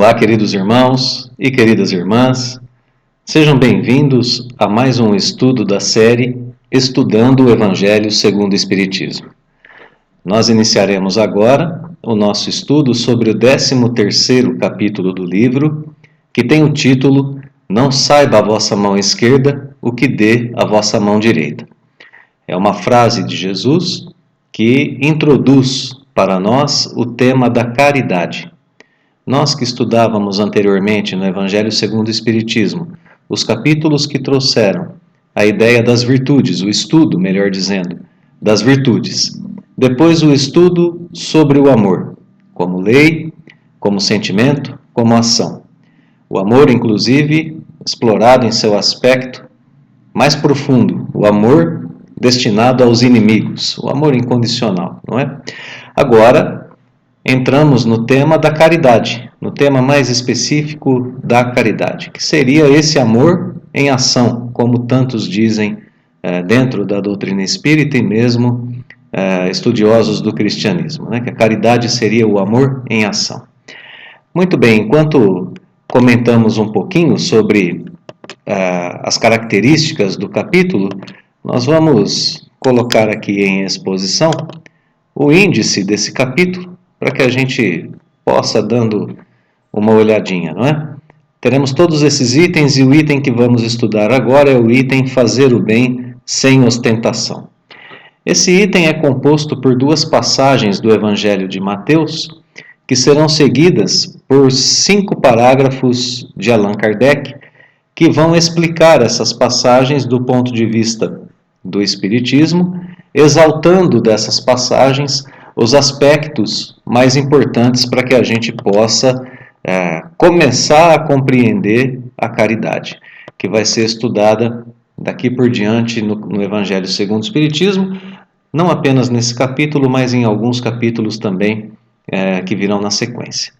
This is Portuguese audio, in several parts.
Olá, queridos irmãos e queridas irmãs, sejam bem-vindos a mais um estudo da série Estudando o Evangelho segundo o Espiritismo. Nós iniciaremos agora o nosso estudo sobre o 13º capítulo do livro, que tem o título Não saiba a vossa mão esquerda o que dê a vossa mão direita. É uma frase de Jesus que introduz para nós o tema da caridade. Nós que estudávamos anteriormente no Evangelho segundo o Espiritismo, os capítulos que trouxeram a ideia das virtudes, o estudo, melhor dizendo, das virtudes. Depois o estudo sobre o amor, como lei, como sentimento, como ação. O amor, inclusive, explorado em seu aspecto mais profundo, o amor destinado aos inimigos, o amor incondicional, não é? Agora, entramos no tema da caridade, no tema mais específico da caridade, que seria esse amor em ação, como tantos dizem dentro da doutrina espírita e mesmo estudiosos do cristianismo, né? Que a caridade seria o amor em ação. Muito bem, enquanto comentamos um pouquinho sobre as características do capítulo, nós vamos colocar aqui em exposição o índice desse capítulo, para que a gente possa dando uma olhadinha, não é? Teremos todos esses itens e o item que vamos estudar agora é o item fazer o bem sem ostentação. Esse item é composto por duas passagens do Evangelho de Mateus, que serão seguidas por 5 parágrafos de Allan Kardec, que vão explicar essas passagens do ponto de vista do Espiritismo, exaltando dessas passagens os aspectos mais importantes para que a gente possa começar a compreender a caridade, que vai ser estudada daqui por diante no Evangelho segundo o Espiritismo, não apenas nesse capítulo, mas em alguns capítulos também que virão na sequência.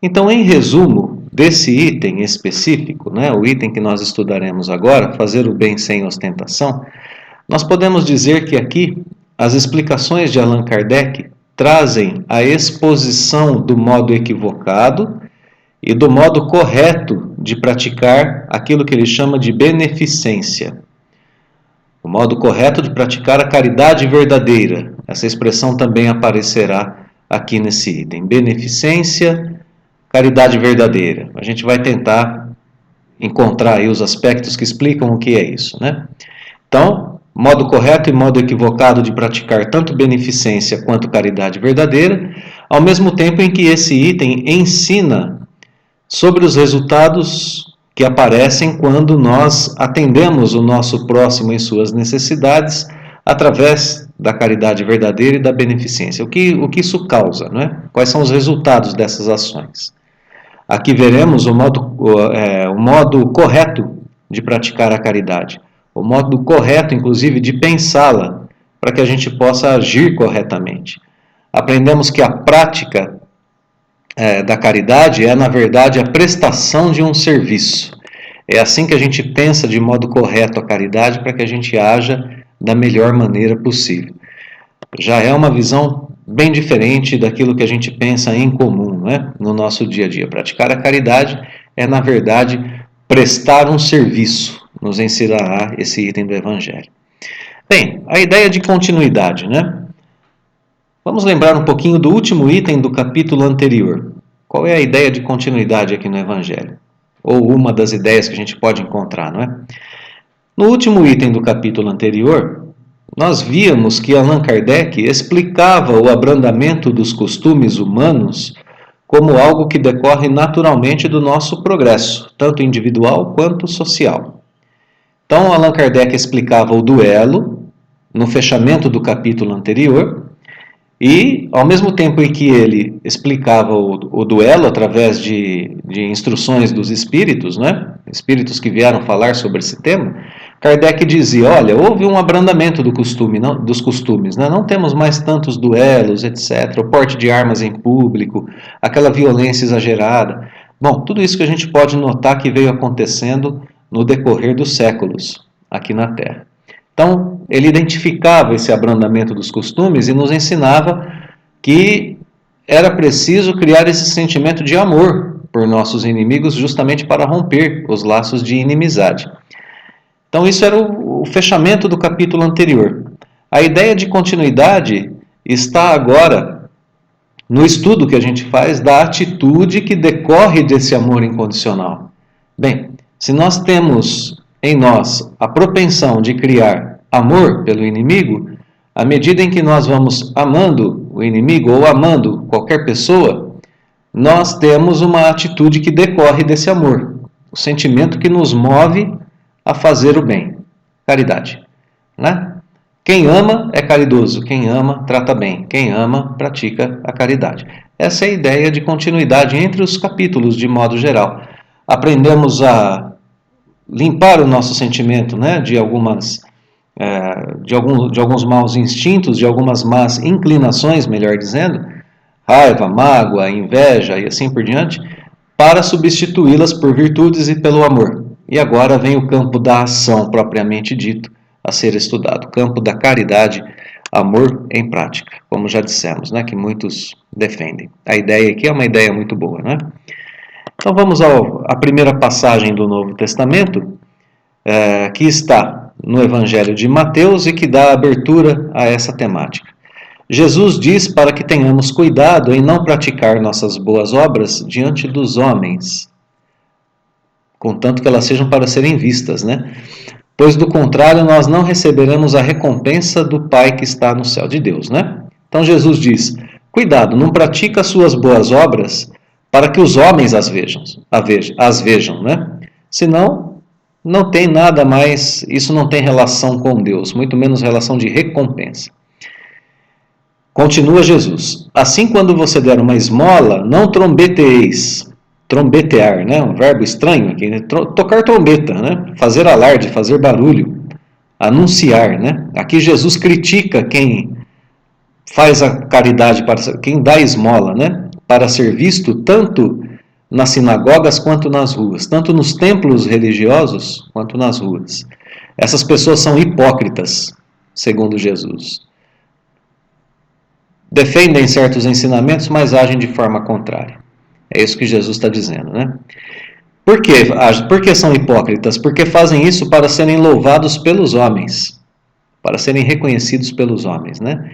Então, em resumo desse item específico, né, o item que nós estudaremos agora, fazer o bem sem ostentação, nós podemos dizer que aqui as explicações de Allan Kardec trazem a exposição do modo equivocado e do modo correto de praticar aquilo que ele chama de beneficência. O modo correto de praticar a caridade verdadeira. Essa expressão também aparecerá aqui nesse item. Beneficência, caridade verdadeira. A gente vai tentar encontrar aí os aspectos que explicam o que é isso, né? Então, modo correto e modo equivocado de praticar tanto beneficência quanto caridade verdadeira, ao mesmo tempo em que esse item ensina sobre os resultados que aparecem quando nós atendemos o nosso próximo em suas necessidades através da caridade verdadeira e da beneficência. O que isso causa, não é? Quais são os resultados dessas ações? Aqui veremos o modo correto de praticar a caridade. O modo correto, inclusive, de pensá-la, para que a gente possa agir corretamente. Aprendemos que a prática da caridade é, na verdade, a prestação de um serviço. É assim que a gente pensa de modo correto a caridade, para que a gente haja da melhor maneira possível. Já é uma visão bem diferente daquilo que a gente pensa em comum, né? No nosso dia a dia. Praticar a caridade é, na verdade, prestar um serviço. Nos ensinará esse item do Evangelho. Bem, a ideia de continuidade, né? Vamos lembrar um pouquinho do último item do capítulo anterior. Qual é a ideia de continuidade aqui no Evangelho? Ou uma das ideias que a gente pode encontrar, não é? No último item do capítulo anterior, nós víamos que Allan Kardec explicava o abrandamento dos costumes humanos como algo que decorre naturalmente do nosso progresso, tanto individual quanto social. Então, Allan Kardec explicava o duelo no fechamento do capítulo anterior e, ao mesmo tempo em que ele explicava o duelo através de instruções dos espíritos, né? Espíritos que vieram falar sobre esse tema, Kardec dizia, olha, houve um abrandamento dos costumes, né? Não temos mais tantos duelos, etc., o porte de armas em público, aquela violência exagerada. Bom, tudo isso que a gente pode notar que veio acontecendo no decorrer dos séculos aqui na Terra. Então, ele identificava esse abrandamento dos costumes e nos ensinava que era preciso criar esse sentimento de amor por nossos inimigos, justamente para romper os laços de inimizade. Então isso era o fechamento do capítulo anterior. A ideia de continuidade está agora no estudo que a gente faz da atitude que decorre desse amor incondicional. Bem, se nós temos em nós a propensão de criar amor pelo inimigo, à medida em que nós vamos amando o inimigo ou amando qualquer pessoa, nós temos uma atitude que decorre desse amor, o sentimento que nos move a fazer o bem, caridade, né? Quem ama é caridoso, quem ama trata bem, quem ama pratica a caridade. Essa é a ideia de continuidade entre os capítulos de modo geral. Aprendemos a limpar o nosso sentimento, né, de alguns maus instintos, de algumas más inclinações, melhor dizendo, raiva, mágoa, inveja e assim por diante, para substituí-las por virtudes e pelo amor. E agora vem o campo da ação propriamente dito a ser estudado, o campo da caridade, amor em prática, como já dissemos, né, que muitos defendem. A ideia aqui é uma ideia muito boa, né? Então vamos à primeira passagem do Novo Testamento, que está no Evangelho de Mateus e que dá abertura a essa temática. Jesus diz para que tenhamos cuidado em não praticar nossas boas obras diante dos homens, contanto que elas sejam para serem vistas, né? Pois do contrário nós não receberemos a recompensa do Pai que está no céu, de Deus, né? Então Jesus diz, cuidado, não pratica as suas boas obras para que os homens as vejam, né? Senão, não tem nada mais, isso não tem relação com Deus, muito menos relação de recompensa. Continua Jesus, assim quando você der uma esmola, não trombeteis, trombetear, né? Um verbo estranho aqui, né? Tocar trombeta, né? Fazer alarde, fazer barulho, anunciar, né? Aqui Jesus critica quem faz a caridade, quem dá esmola, né? Para ser visto tanto nas sinagogas quanto nas ruas, tanto nos templos religiosos quanto nas ruas. Essas pessoas são hipócritas, segundo Jesus. Defendem certos ensinamentos, mas agem de forma contrária. É isso que Jesus está dizendo, né? Por que são hipócritas? Porque fazem isso para serem louvados pelos homens, para serem reconhecidos pelos homens, né?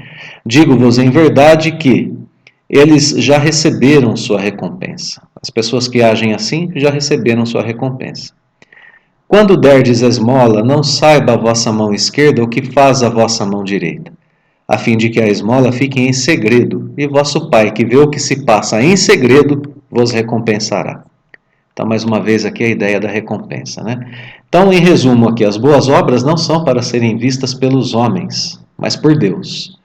Digo-vos em verdade que eles já receberam sua recompensa. As pessoas que agem assim já receberam sua recompensa. Quando derdes esmola, não saiba a vossa mão esquerda o que faz a vossa mão direita, a fim de que a esmola fique em segredo, e vosso Pai, que vê o que se passa em segredo, vos recompensará. Então, mais uma vez aqui a ideia da recompensa, né? Então, em resumo aqui, as boas obras não são para serem vistas pelos homens, mas por Deus.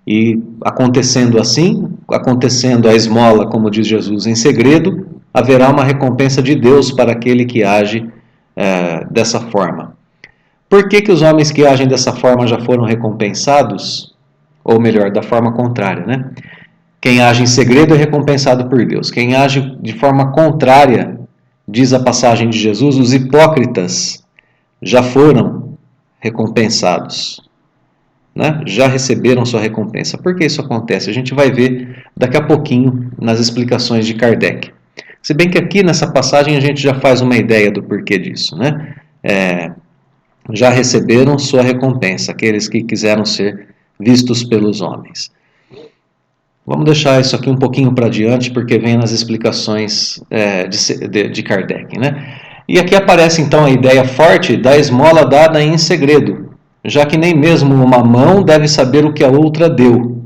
E acontecendo assim, acontecendo a esmola, como diz Jesus, em segredo, haverá uma recompensa de Deus para aquele que age dessa forma. Por que os homens que agem dessa forma já foram recompensados? Ou melhor, da forma contrária, né? Quem age em segredo é recompensado por Deus. Quem age de forma contrária, diz a passagem de Jesus, os hipócritas já foram recompensados, né? Já receberam sua recompensa. Por que isso acontece? A gente vai ver daqui a pouquinho nas explicações de Kardec. Se bem que aqui nessa passagem a gente já faz uma ideia do porquê disso, né? Já receberam sua recompensa, aqueles que quiseram ser vistos pelos homens. Vamos deixar isso aqui um pouquinho para diante, porque vem nas explicações de Kardec, né? E aqui aparece então a ideia forte da esmola dada em segredo, já que nem mesmo uma mão deve saber o que a outra deu.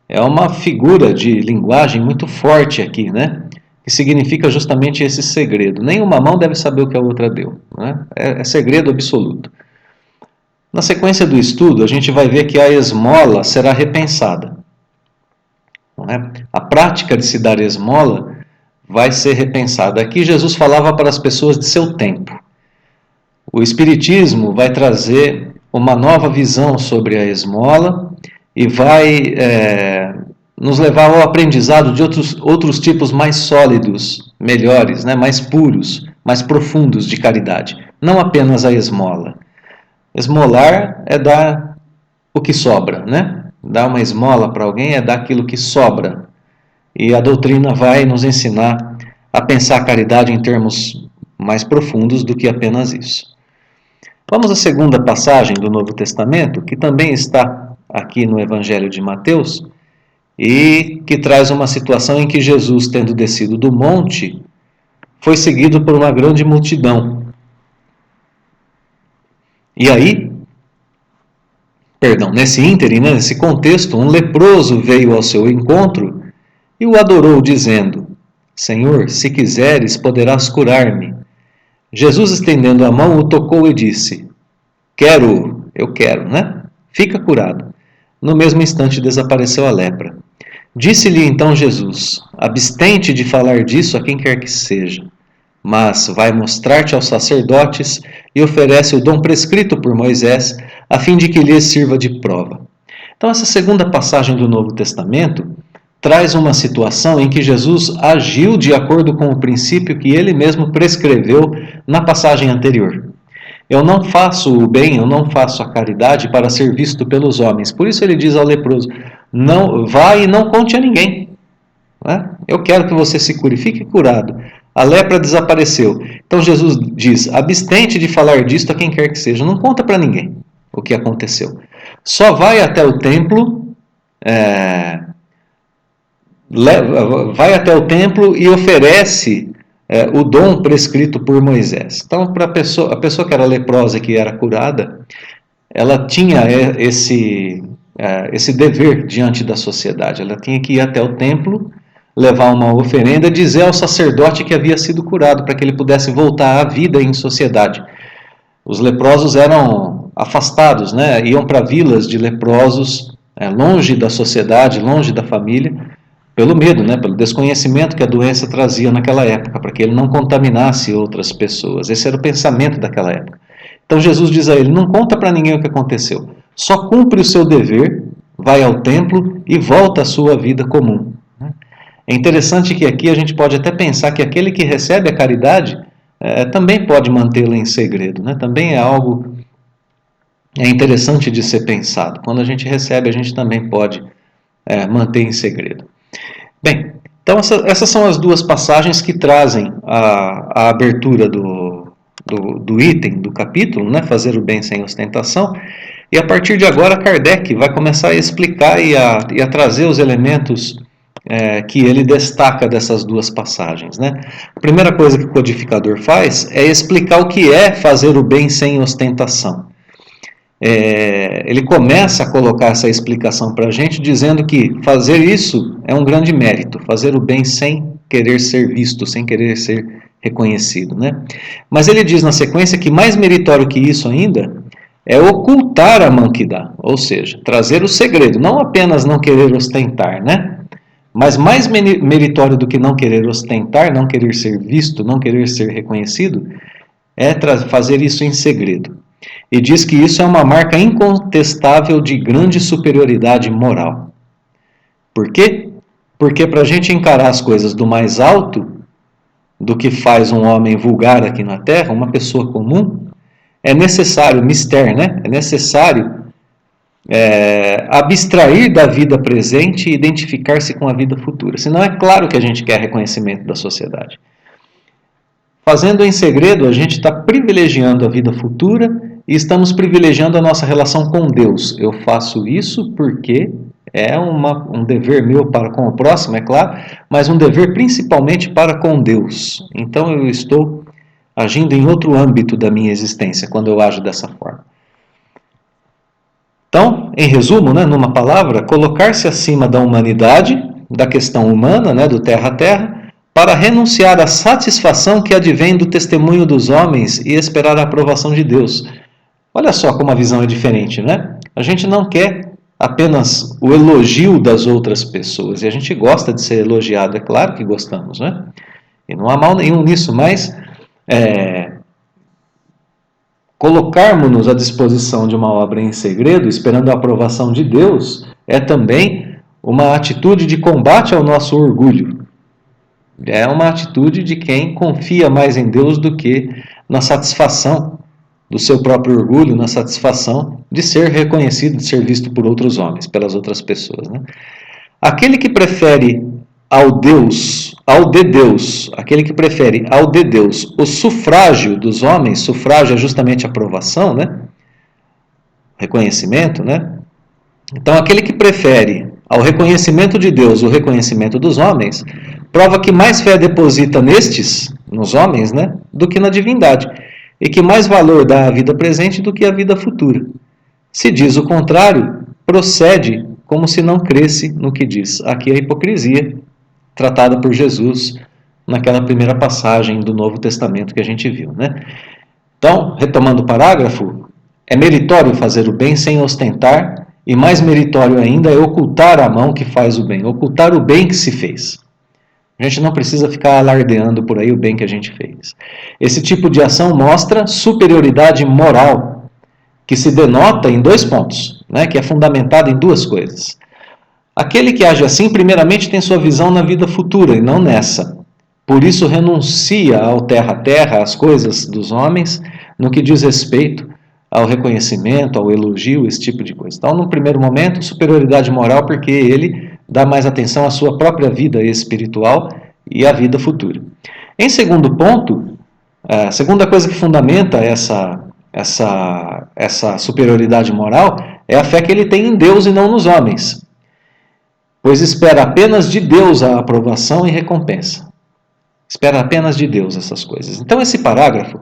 É uma figura de linguagem muito forte aqui, né? Que significa justamente esse segredo. Nem uma mão deve saber o que a outra deu, né? É segredo absoluto. Na sequência do estudo, a gente vai ver que a esmola será repensada. Não é? A prática de se dar esmola vai ser repensada. Aqui Jesus falava para as pessoas de seu tempo. O Espiritismo vai trazer uma nova visão sobre a esmola e vai nos levar ao aprendizado de outros tipos mais sólidos, melhores, né? Mais puros, mais profundos de caridade. Não apenas a esmola. Esmolar é dar o que sobra, né? Dar uma esmola para alguém é dar aquilo que sobra. E a doutrina vai nos ensinar a pensar a caridade em termos mais profundos do que apenas isso. Vamos à segunda passagem do Novo Testamento, que também está aqui no Evangelho de Mateus, e que traz uma situação em que Jesus, tendo descido do monte, foi seguido por uma grande multidão. E aí, nesse ínterim, nesse contexto, um leproso veio ao seu encontro e o adorou, dizendo: Senhor, se quiseres, poderás curar-me. Jesus, estendendo a mão, o tocou e disse: eu quero, né? Fica curado. No mesmo instante desapareceu a lepra. Disse-lhe então Jesus: abstente de falar disso a quem quer que seja, mas vai mostrar-te aos sacerdotes e oferece o dom prescrito por Moisés, a fim de que lhes sirva de prova. Então, essa segunda passagem do Novo Testamento traz uma situação em que Jesus agiu de acordo com o princípio que ele mesmo prescreveu na passagem anterior. Eu não faço o bem, eu não faço a caridade para ser visto pelos homens. Por isso ele diz ao leproso: não, vai e não conte a ninguém. Né? Eu quero que você se cure, fique curado. A lepra desapareceu. Então Jesus diz: abstente de falar disto a quem quer que seja. Não conta para ninguém o que aconteceu. Só vai até o templo, vai até o templo e oferece o dom prescrito por Moisés. Então, para a pessoa que era leprosa, que era curada, ela tinha esse dever diante da sociedade. Ela tinha que ir até o templo, levar uma oferenda, dizer ao sacerdote que havia sido curado, para que ele pudesse voltar à vida em sociedade. Os leprosos eram afastados, né? Iam para vilas de leprosos, longe da sociedade, longe da família, pelo medo, né? Pelo desconhecimento que a doença trazia naquela época, para que ele não contaminasse outras pessoas. Esse era o pensamento daquela época. Então Jesus diz a ele: não conta para ninguém o que aconteceu, só cumpre o seu dever, vai ao templo e volta à sua vida comum. É interessante que aqui a gente pode até pensar que aquele que recebe a caridade também pode mantê-la em segredo, né? Também é algo interessante de ser pensado. Quando a gente recebe, a gente também pode manter em segredo. Bem, então essas são as duas passagens que trazem a abertura do item, do capítulo, né? Fazer o bem sem ostentação. E a partir de agora, Kardec vai começar a explicar e a trazer os elementos que ele destaca dessas duas passagens, né? A primeira coisa que o codificador faz é explicar o que é fazer o bem sem ostentação. Ele começa a colocar essa explicação para a gente, dizendo que fazer isso é um grande mérito, fazer o bem sem querer ser visto, sem querer ser reconhecido, né? Mas ele diz na sequência que mais meritório que isso ainda é ocultar a mão que dá, ou seja, trazer o segredo, não apenas não querer ostentar, né? Mas mais meritório do que não querer ostentar, não querer ser visto, não querer ser reconhecido, é fazer isso em segredo. E diz que isso é uma marca incontestável de grande superioridade moral. Por quê? Porque para a gente encarar as coisas do mais alto, do que faz um homem vulgar aqui na Terra, uma pessoa comum, é necessário, né? É necessário abstrair da vida presente e identificar-se com a vida futura. Senão é claro que a gente quer reconhecimento da sociedade. Fazendo em segredo, a gente está privilegiando a vida futura e estamos privilegiando a nossa relação com Deus. Eu faço isso porque é um dever meu para com o próximo, é claro, mas um dever principalmente para com Deus. Então eu estou agindo em outro âmbito da minha existência quando eu ajo dessa forma. Então, em resumo, né, numa palavra, colocar-se acima da humanidade, da questão humana, né, do terra a terra, para renunciar à satisfação que advém do testemunho dos homens e esperar a aprovação de Deus. Olha só como a visão é diferente, né? A gente não quer apenas o elogio das outras pessoas, e a gente gosta de ser elogiado, é claro que gostamos, né? E não há mal nenhum nisso, mas colocarmos-nos à disposição de uma obra em segredo, esperando a aprovação de Deus, é também uma atitude de combate ao nosso orgulho. É uma atitude de quem confia mais em Deus do que na satisfação do seu próprio orgulho, na satisfação de ser reconhecido, de ser visto por outros homens, pelas outras pessoas, né? Aquele que prefere ao de Deus, aquele que prefere ao de Deus, o sufrágio dos homens, sufrágio é justamente aprovação, né? Reconhecimento, né? Então, aquele que prefere ao reconhecimento de Deus o reconhecimento dos homens, prova que mais fé deposita nestes, nos homens, né, do que na divindade, e que mais valor dá à vida presente do que à vida futura. Se diz o contrário, procede como se não cresce no que diz. Aqui é a hipocrisia tratada por Jesus naquela primeira passagem do Novo Testamento que a gente viu, né? Então, retomando o parágrafo, é meritório fazer o bem sem ostentar, e mais meritório ainda é ocultar a mão que faz o bem, ocultar o bem que se fez. A gente não precisa ficar alardeando por aí o bem que a gente fez. Esse tipo de ação mostra superioridade moral, que se denota em 2 pontos, né, que é fundamentada em 2 coisas. Aquele que age assim, primeiramente, tem sua visão na vida futura e não nessa. Por isso renuncia ao terra-terra, às coisas dos homens, no que diz respeito ao reconhecimento, ao elogio, esse tipo de coisa. Então, no primeiro momento, superioridade moral, porque ele dá mais atenção à sua própria vida espiritual e à vida futura. Em segundo ponto, a segunda coisa que fundamenta essa superioridade moral é a fé que ele tem em Deus e não nos homens, pois espera apenas de Deus a aprovação e recompensa. Espera apenas de Deus essas coisas. Então, esse parágrafo,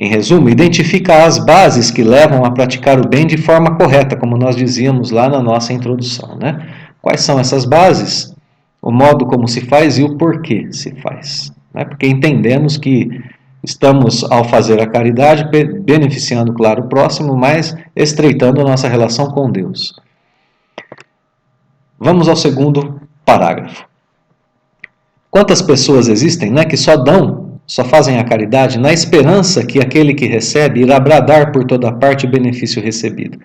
em resumo, identifica as bases que levam a praticar o bem de forma correta, como nós dizíamos lá na nossa introdução, né? Quais são essas bases? O modo como se faz e o porquê se faz, né? Porque entendemos que estamos, ao fazer a caridade, beneficiando, claro, o próximo, mas estreitando a nossa relação com Deus. Vamos ao segundo parágrafo. Quantas pessoas existem, né, que só fazem a caridade na esperança que aquele que recebe irá bradar por toda parte o benefício recebido.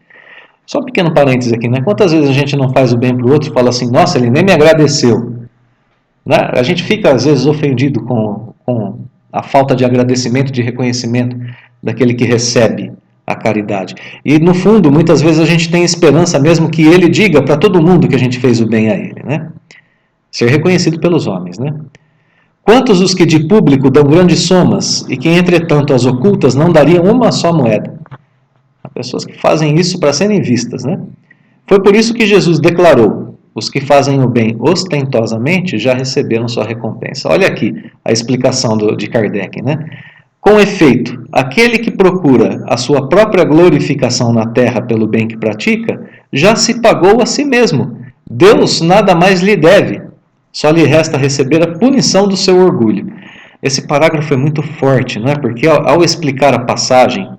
Só um pequeno parênteses aqui, né? Quantas vezes a gente não faz o bem para o outro e fala assim, nossa, ele nem me agradeceu. Né? A gente fica, às vezes, ofendido com a falta de agradecimento, de reconhecimento daquele que recebe a caridade. E, no fundo, muitas vezes a gente tem esperança mesmo que ele diga para todo mundo que a gente fez o bem a ele, né? Ser reconhecido pelos homens, né? Quantos os que de público dão grandes somas e que, entretanto, as ocultas não dariam uma só moeda? Há pessoas que fazem isso para serem vistas, né? Foi por isso que Jesus declarou, os que fazem o bem ostentosamente já receberam sua recompensa. Olha aqui a explicação de Kardec, né? Com efeito, aquele que procura a sua própria glorificação na terra pelo bem que pratica, já se pagou a si mesmo. Deus nada mais lhe deve. Só lhe resta receber a punição do seu orgulho. Esse parágrafo é muito forte, não é? Porque ao explicar a passagem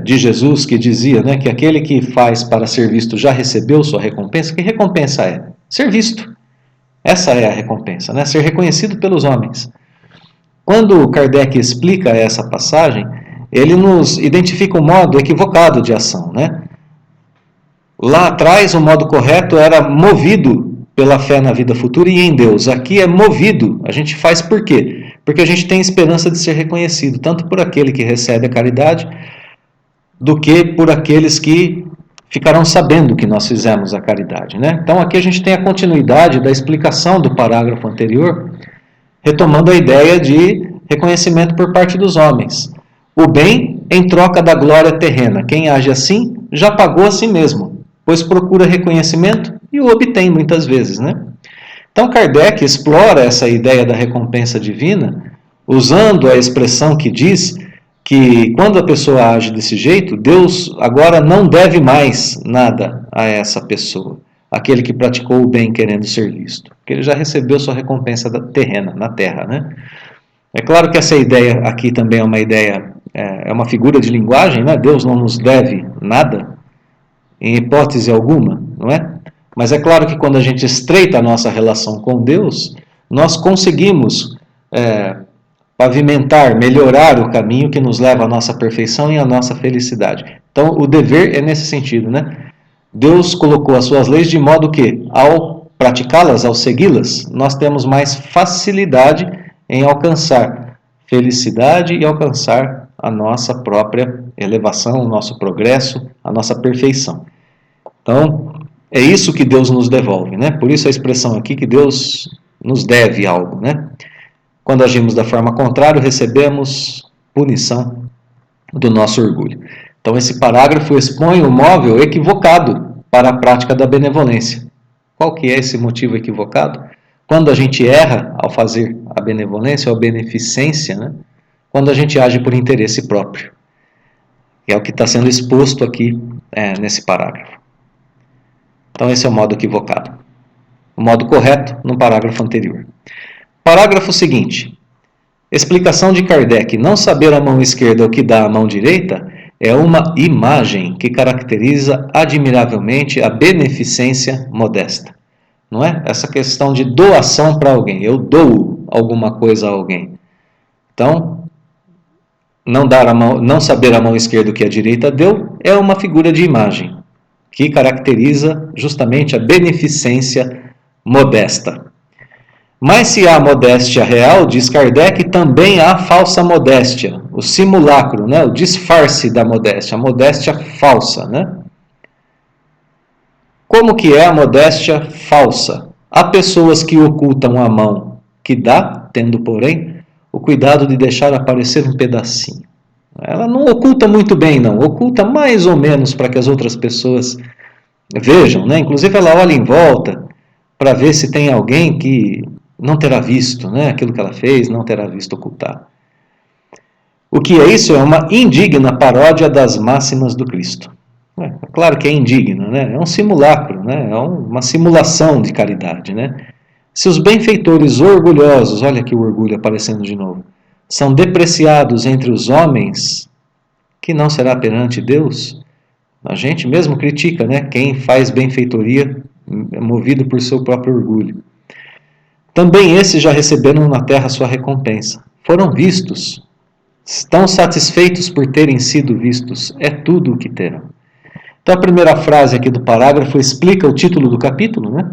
de Jesus que dizia, né, que aquele que faz para ser visto já recebeu sua recompensa, que recompensa é? Ser visto. Essa é a recompensa, né? Ser reconhecido pelos homens. Quando Kardec explica essa passagem, ele nos identifica um modo equivocado de ação, né? Lá atrás, o modo correto era movido pela fé na vida futura e em Deus. Aqui é movido. A gente faz por quê? Porque a gente tem esperança de ser reconhecido, tanto por aquele que recebe a caridade, do que por aqueles que ficarão sabendo que nós fizemos a caridade, né? Então aqui a gente tem a continuidade da explicação do parágrafo anterior, retomando a ideia de reconhecimento por parte dos homens. O bem em troca da glória terrena. Quem age assim já pagou a si mesmo, pois procura reconhecimento e o obtém muitas vezes, né? Então Kardec explora essa ideia da recompensa divina, usando a expressão que diz que quando a pessoa age desse jeito, Deus agora não deve mais nada a essa pessoa, aquele que praticou o bem querendo ser visto, porque ele já recebeu sua recompensa terrena, na terra, né? É claro que essa ideia aqui também é uma ideia, é uma figura de linguagem, né? Deus não nos deve nada, em hipótese alguma, não é? Mas é claro que quando a gente estreita a nossa relação com Deus, nós conseguimos pavimentar, melhorar o caminho que nos leva à nossa perfeição e à nossa felicidade. Então, o dever é nesse sentido, né? Deus colocou as suas leis de modo que, ao praticá-las, ao segui-las, nós temos mais facilidade em alcançar felicidade e alcançar a nossa própria elevação, o nosso progresso, a nossa perfeição. Então, É isso que Deus nos devolve, né? Por isso a expressão aqui que Deus nos deve algo, né? Quando agimos da forma contrária, recebemos punição do nosso orgulho. Então esse parágrafo expõe o móvel equivocado para a prática da benevolência. Qual que é esse motivo equivocado? Quando a gente erra ao fazer a benevolência ou a beneficência, né? Quando a gente age por interesse próprio. É o que está sendo exposto aqui nesse parágrafo. Então esse é o modo equivocado. O modo correto no parágrafo anterior. Parágrafo seguinte. Explicação de Kardec. Não saber a mão esquerda o que dá a mão direita é uma imagem que caracteriza admiravelmente a beneficência modesta. Não é? Essa questão de doação para alguém. Eu dou alguma coisa a alguém. Então, não saber a mão esquerda o que a direita deu é uma figura de imagem que caracteriza justamente a beneficência modesta. Mas se há modéstia real, diz Kardec, também há falsa modéstia, o simulacro, né? O disfarce da modéstia, a modéstia falsa, né? Como que é a modéstia falsa? Há pessoas que ocultam a mão que dá, tendo, porém, o cuidado de deixar aparecer um pedacinho. Ela não oculta muito bem, não. Oculta mais ou menos para que as outras pessoas vejam, né? Inclusive ela olha em volta para ver se tem alguém que não terá visto, né? Aquilo que ela fez, não terá visto ocultar. O que é isso? É uma indigna paródia das máximas do Cristo. É claro que é indigno, né? É um simulacro, né? É uma simulação de caridade, né? Se os benfeitores orgulhosos, olha aqui o orgulho aparecendo de novo, são depreciados entre os homens, que não será perante Deus? A gente mesmo critica, né? Quem faz benfeitoria é movido por seu próprio orgulho. Também esses já receberam na terra sua recompensa. Foram vistos. Estão satisfeitos por terem sido vistos. É tudo o que terão. Então a primeira frase aqui do parágrafo explica o título do capítulo, né?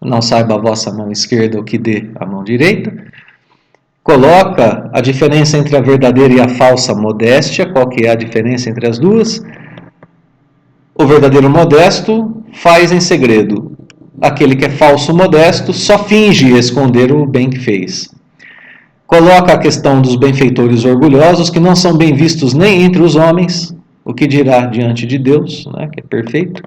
Não saiba a vossa mão esquerda o que dê a mão direita. Coloca a diferença entre a verdadeira e a falsa modéstia. Qual que é a diferença entre as duas? O verdadeiro modesto faz em segredo. Aquele que é falso modesto só finge esconder o bem que fez. Coloca a questão dos benfeitores orgulhosos, que não são bem vistos nem entre os homens, o que dirá diante de Deus, né, que é perfeito.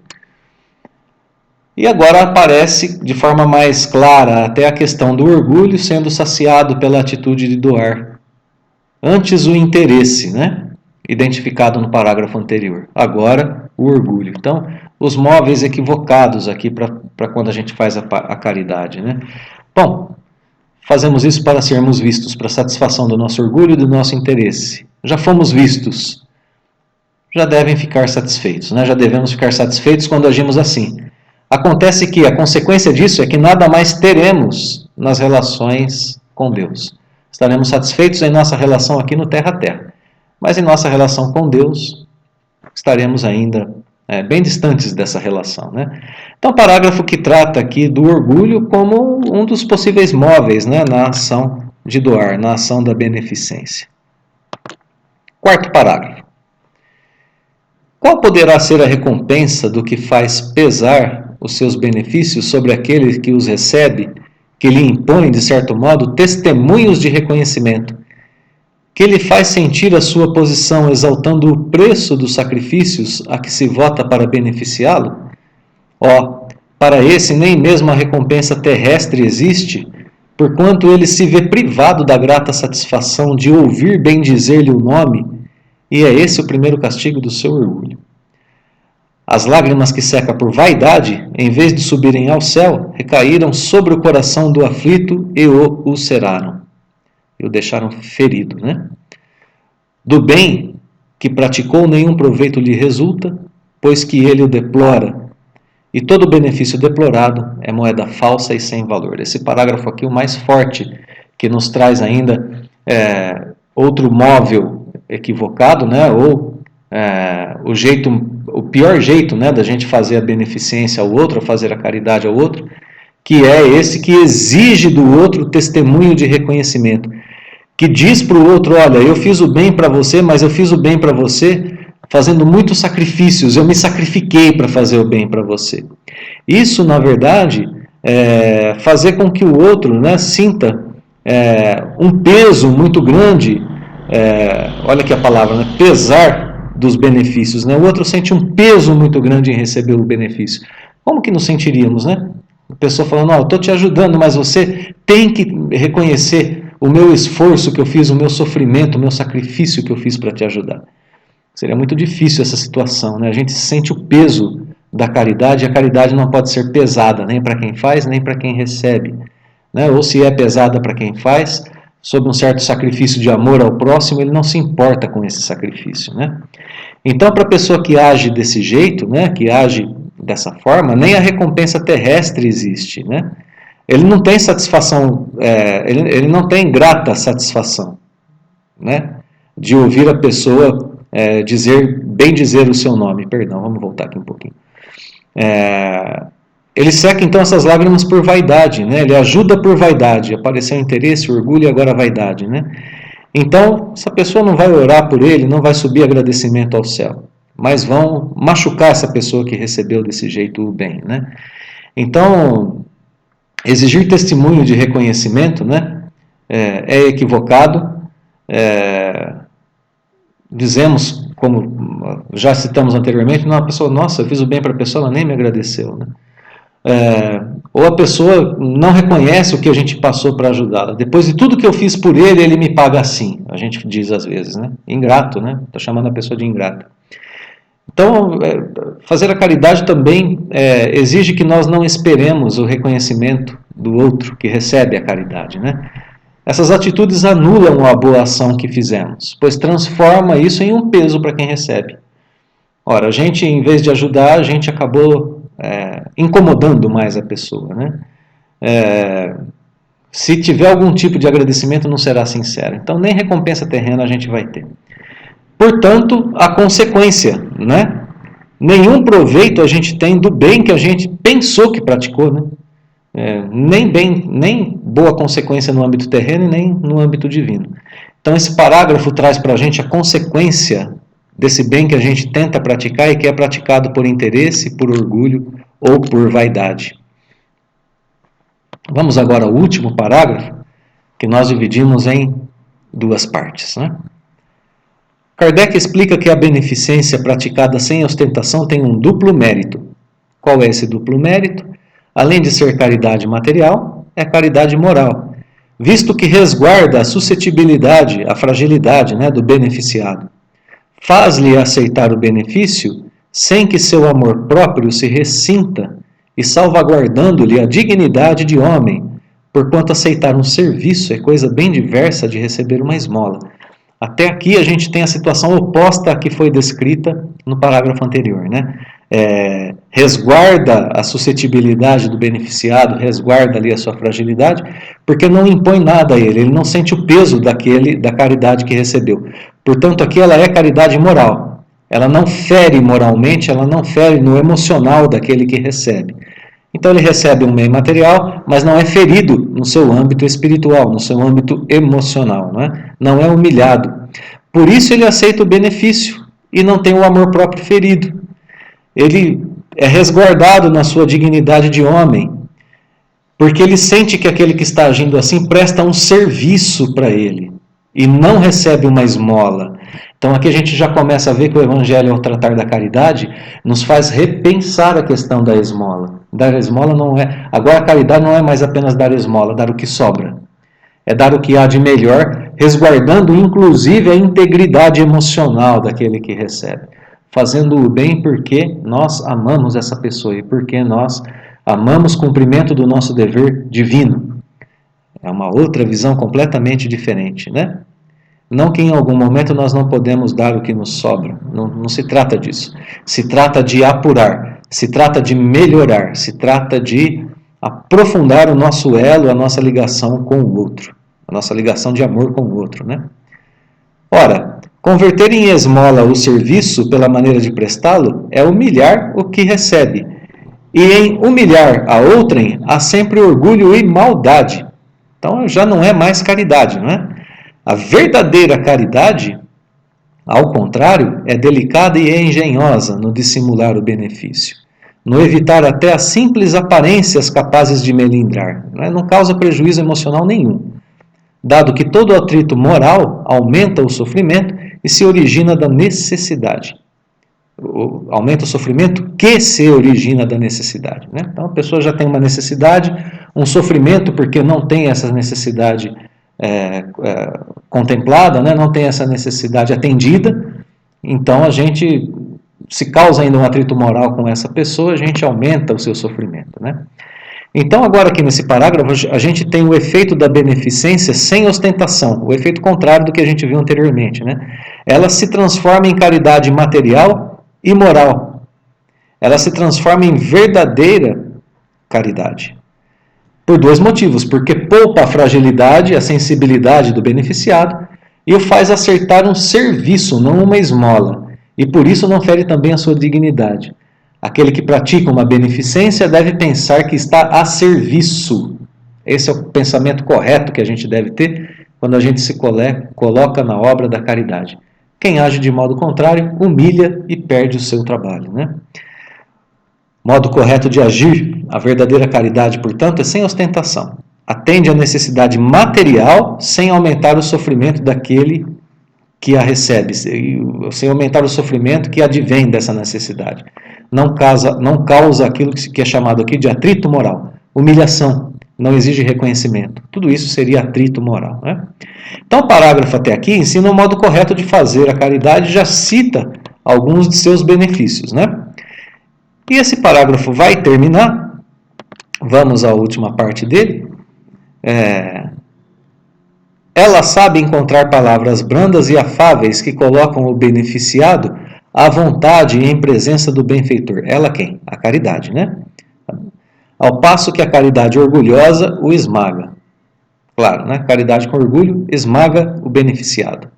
E agora aparece de forma mais clara até a questão do orgulho sendo saciado pela atitude de doar. Antes o interesse, né, identificado no parágrafo anterior. Agora o orgulho. Então, os móveis equivocados aqui para quando a gente faz a caridade, né? Bom, fazemos isso para sermos vistos, para satisfação do nosso orgulho e do nosso interesse. Já fomos vistos, já devem ficar satisfeitos, né? Já devemos ficar satisfeitos quando agimos assim. Acontece que a consequência disso é que nada mais teremos nas relações com Deus. Estaremos satisfeitos em nossa relação aqui no terra a terra, mas em nossa relação com Deus estaremos ainda bem distantes dessa relação, né? Então, parágrafo que trata aqui do orgulho como um dos possíveis móveis, né, na ação de doar, na ação da beneficência. Quarto parágrafo. Qual poderá ser a recompensa do que faz pesar os seus benefícios sobre aquele que os recebe, que lhe impõe, de certo modo, testemunhos de reconhecimento, que lhe faz sentir a sua posição exaltando o preço dos sacrifícios a que se vota para beneficiá-lo? Para esse nem mesmo a recompensa terrestre existe, porquanto ele se vê privado da grata satisfação de ouvir bendizer-lhe o nome, e é esse o primeiro castigo do seu orgulho. As lágrimas que seca por vaidade, em vez de subirem ao céu, recaíram sobre o coração do aflito e o ulceraram. E o deixaram ferido, né? Do bem que praticou nenhum proveito lhe resulta, pois que ele o deplora. E todo benefício deplorado é moeda falsa e sem valor. Esse parágrafo aqui é o mais forte, que nos traz ainda outro móvel equivocado, né? Ou o pior jeito, né, da gente fazer a beneficência ao outro, fazer a caridade ao outro, que é esse que exige do outro testemunho de reconhecimento, que diz para o outro, olha, eu fiz o bem para você, mas eu fiz o bem para você fazendo muitos sacrifícios, eu me sacrifiquei para fazer o bem para você. Isso, na verdade, é fazer com que o outro, né, sinta um peso muito grande, olha aqui a palavra, né, pesar dos benefícios. Né? O outro sente um peso muito grande em receber o benefício. Como que nos sentiríamos, né? A pessoa falando, eu estou te ajudando, mas você tem que reconhecer o meu esforço que eu fiz, o meu sofrimento, o meu sacrifício que eu fiz para te ajudar. Seria muito difícil essa situação, né? A gente sente o peso da caridade, e a caridade não pode ser pesada, nem para quem faz, nem para quem recebe. Né? Ou se é pesada para quem faz, sob um certo sacrifício de amor ao próximo, ele não se importa com esse sacrifício. Né? Então, para a pessoa que age desse jeito, né, que age dessa forma, nem a recompensa terrestre existe. Né? Ele não tem satisfação, ele não tem grata satisfação, né, de ouvir a pessoa bem dizer o seu nome. Perdão, vamos voltar aqui um pouquinho. Ele seca então essas lágrimas por vaidade, né? Ele ajuda por vaidade, apareceu interesse, orgulho e agora vaidade, né? Então, essa pessoa não vai orar por ele, não vai subir agradecimento ao céu, mas vão machucar essa pessoa que recebeu desse jeito o bem, né? Então, exigir testemunho de reconhecimento, né, é equivocado. Dizemos, como já citamos anteriormente, a pessoa, nossa, eu fiz o bem para a pessoa, ela nem me agradeceu, né? Ou a pessoa não reconhece o que a gente passou para ajudá-la. Depois de tudo que eu fiz por ele, ele me paga assim. A gente diz às vezes, né? Ingrato, né? Está chamando a pessoa de ingrata. Então, fazer a caridade também exige que nós não esperemos o reconhecimento do outro que recebe a caridade, né? Essas atitudes anulam a boa ação que fizemos, pois transforma isso em um peso para quem recebe. Ora, a gente, em vez de ajudar, a gente acabou incomodando mais a pessoa, né? Se tiver algum tipo de agradecimento, não será sincero. Então, nem recompensa terrena a gente vai ter. Portanto, a consequência, né? Nenhum proveito a gente tem do bem que a gente pensou que praticou, né? Nem boa consequência no âmbito terreno e nem no âmbito divino. Então, esse parágrafo traz para a gente a consequência desse bem que a gente tenta praticar e que é praticado por interesse, por orgulho ou por vaidade. Vamos agora ao último parágrafo, que nós dividimos em duas partes, né? Kardec explica que a beneficência praticada sem ostentação tem um duplo mérito. Qual é esse duplo mérito? Além de ser caridade material, é caridade moral, visto que resguarda a suscetibilidade, a fragilidade, né, do beneficiado. Faz-lhe aceitar o benefício sem que seu amor próprio se ressinta e salvaguardando-lhe a dignidade de homem, porquanto aceitar um serviço é coisa bem diversa de receber uma esmola. Até aqui a gente tem a situação oposta à que foi descrita no parágrafo anterior, né? Resguarda a suscetibilidade do beneficiado, resguarda ali a sua fragilidade, porque não impõe nada a ele não sente o peso da caridade que recebeu. Portanto, aqui ela é caridade moral. Ela não fere moralmente, ela não fere no emocional daquele que recebe. Então ele recebe um bem material, mas não é ferido no seu âmbito espiritual, no seu âmbito emocional, não é humilhado. Por isso ele aceita o benefício e não tem o amor próprio ferido. Ele é resguardado na sua dignidade de homem, porque ele sente que aquele que está agindo assim presta um serviço para ele e não recebe uma esmola. Então aqui a gente já começa a ver que o Evangelho, ao tratar da caridade, nos faz repensar a questão da esmola. Dar esmola não é... Agora a caridade não é mais apenas dar esmola, dar o que sobra. É dar o que há de melhor, resguardando inclusive a integridade emocional daquele que recebe. Fazendo o bem porque nós amamos essa pessoa e porque nós amamos o cumprimento do nosso dever divino. É uma outra visão completamente diferente, né? Não que em algum momento nós não podemos dar o que nos sobra, não se trata disso. Se trata de apurar, se trata de melhorar, se trata de aprofundar o nosso elo, a nossa ligação com o outro, a nossa ligação de amor com o outro, né? Ora, converter em esmola o serviço pela maneira de prestá-lo é humilhar o que recebe. E em humilhar a outrem há sempre orgulho e maldade. Então já não é mais caridade, não é? A verdadeira caridade Ao contrário, é delicada e engenhosa no dissimular o benefício, no evitar até as simples aparências capazes de melindrar. Não causa prejuízo emocional nenhum, dado que todo atrito moral aumenta o sofrimento e se origina da necessidade. Aumenta o sofrimento que se origina da necessidade. Então a pessoa já tem uma necessidade, um sofrimento porque não tem essa necessidade contemplada, não tem essa necessidade atendida, então a gente, se causa ainda um atrito moral com essa pessoa, a gente aumenta o seu sofrimento. Então agora aqui nesse parágrafo a gente tem o efeito da beneficência sem ostentação, o efeito contrário do que a gente viu anteriormente. Ela se transforma em caridade material e moral. Ela se transforma em verdadeira caridade. Por dois motivos, porque poupa a fragilidade, a sensibilidade do beneficiado e o faz acertar um serviço, não uma esmola, e por isso não fere também a sua dignidade. Aquele que pratica uma beneficência deve pensar que está a serviço. Esse é o pensamento correto que a gente deve ter quando a gente se coloca na obra da caridade. Quem age de modo contrário humilha e perde o seu trabalho. Modo correto de agir, a verdadeira caridade, portanto, é sem ostentação. Atende à necessidade material sem aumentar o sofrimento daquele que a recebe, sem aumentar o sofrimento que advém dessa necessidade. Não causa aquilo que é chamado aqui de atrito moral, humilhação, não exige reconhecimento. Tudo isso seria atrito moral. Então, o parágrafo até aqui ensina o modo correto de fazer a caridade, já cita alguns de seus benefícios. E esse parágrafo vai terminar, vamos à última parte dele. Ela sabe encontrar palavras brandas e afáveis que colocam o beneficiado à vontade e em presença do benfeitor. Ela quem? A caridade, Ao passo que a caridade orgulhosa o esmaga. Claro, caridade com orgulho esmaga o beneficiado.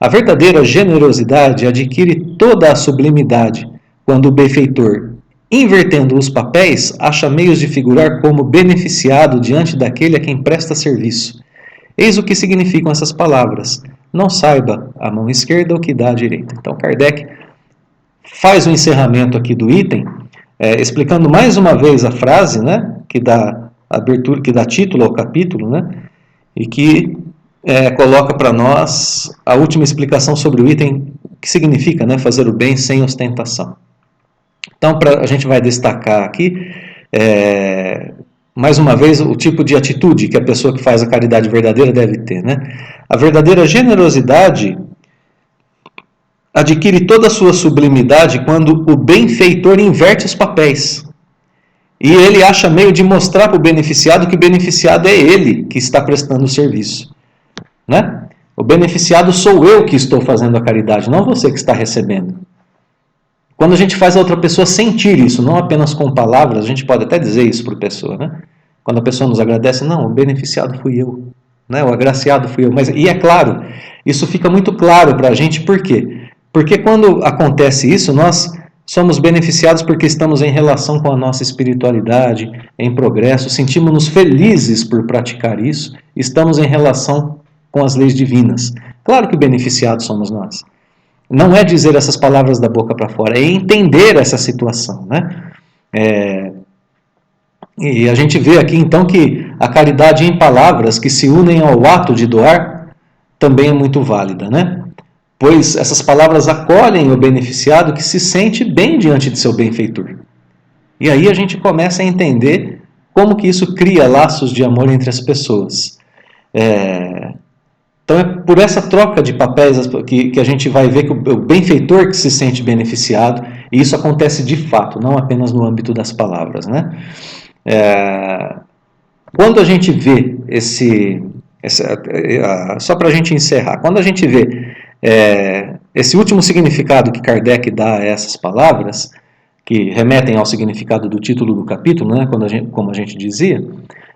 A verdadeira generosidade adquire toda a sublimidade quando o benfeitor, invertendo os papéis, acha meios de figurar como beneficiado diante daquele a quem presta serviço. Eis o que significam essas palavras. Não saiba a mão esquerda o que dá a direita. Então, Kardec faz o encerramento aqui do item, explicando mais uma vez a frase, que dá abertura, que dá título ao capítulo, e que coloca para nós a última explicação sobre o item, que significa fazer o bem sem ostentação. Então, a gente vai destacar aqui, mais uma vez, o tipo de atitude que a pessoa que faz a caridade verdadeira deve ter. A verdadeira generosidade adquire toda a sua sublimidade quando o benfeitor inverte os papéis. E ele acha meio de mostrar para o beneficiado que o beneficiado é ele que está prestando o serviço. O beneficiado sou eu que estou fazendo a caridade, não você que está recebendo. Quando a gente faz a outra pessoa sentir isso, não apenas com palavras, a gente pode até dizer isso para a pessoa, Quando a pessoa nos agradece, não, o beneficiado fui eu, o agraciado fui eu. E é claro, isso fica muito claro para a gente, por quê? Porque quando acontece isso, nós somos beneficiados porque estamos em relação com a nossa espiritualidade, em progresso, sentimos-nos felizes por praticar isso, estamos em relação com as leis divinas. Claro que beneficiados somos nós. Não é dizer essas palavras da boca para fora, é entender essa situação. E a gente vê aqui então que a caridade em palavras que se unem ao ato de doar também é muito válida, Pois essas palavras acolhem o beneficiado que se sente bem diante de seu benfeitor. E aí a gente começa a entender como que isso cria laços de amor entre as pessoas. Então é por essa troca de papéis que a gente vai ver que o benfeitor que se sente beneficiado, e isso acontece de fato, não apenas no âmbito das palavras. Quando a gente vê só para a gente encerrar, quando a gente vê esse último significado que Kardec dá a essas palavras, que remetem ao significado do título do capítulo, como a gente dizia,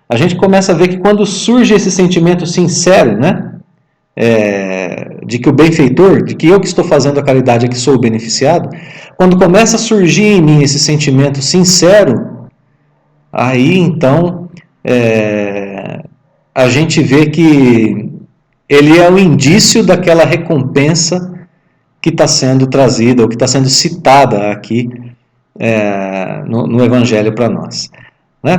a gente começa a ver que quando surge esse sentimento sincero, de que o benfeitor, de que eu que estou fazendo a caridade é que sou o beneficiado, quando começa a surgir em mim esse sentimento sincero, aí então a gente vê que ele é o indício daquela recompensa que está sendo trazida, ou que está sendo citada aqui no Evangelho para nós. Né?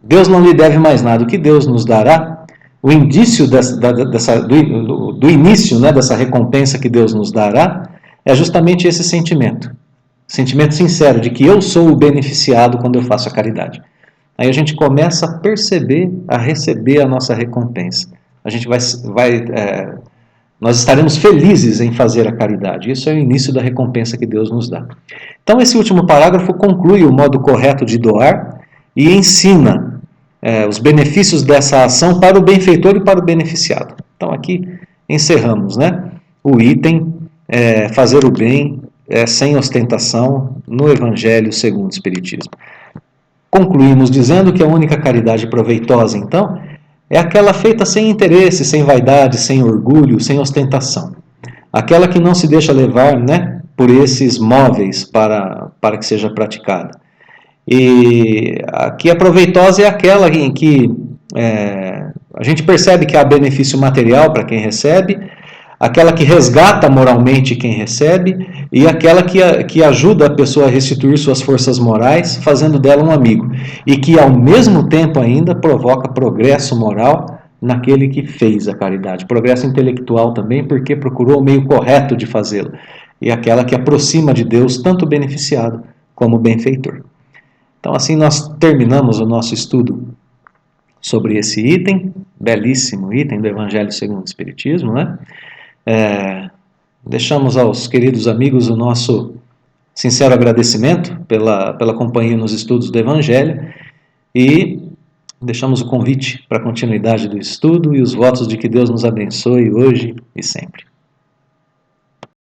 Deus não lhe deve mais nada, o que Deus nos dará, o indício do início, né, dessa recompensa que Deus nos dará, é justamente esse sentimento sincero de que eu sou o beneficiado quando eu faço a caridade. Aí a gente começa a perceber, a receber a nossa recompensa. A gente nós estaremos felizes em fazer a caridade. Isso é o início da recompensa que Deus nos dá. Então esse último parágrafo conclui o modo correto de doar e ensina os benefícios dessa ação para o benfeitor e para o beneficiado. Então aqui encerramos, né, o item fazer o bem sem ostentação no Evangelho segundo o Espiritismo. Concluímos dizendo que a única caridade proveitosa, então, é aquela feita sem interesse, sem vaidade, sem orgulho, sem ostentação. Aquela que não se deixa levar, né, por esses móveis para que seja praticada. E aqui a proveitosa é aquela em que a gente percebe que há benefício material para quem recebe, aquela que resgata moralmente quem recebe e aquela que ajuda a pessoa a restituir suas forças morais, fazendo dela um amigo. E que, ao mesmo tempo ainda, provoca progresso moral naquele que fez a caridade. Progresso intelectual também, porque procurou o meio correto de fazê-lo. E aquela que aproxima de Deus tanto o beneficiado como o benfeitor. Então, assim, nós terminamos o nosso estudo sobre esse item, belíssimo item do Evangelho segundo o Espiritismo, né? Deixamos aos queridos amigos o nosso sincero agradecimento pela companhia nos estudos do Evangelho e deixamos o convite para a continuidade do estudo e os votos de que Deus nos abençoe hoje e sempre.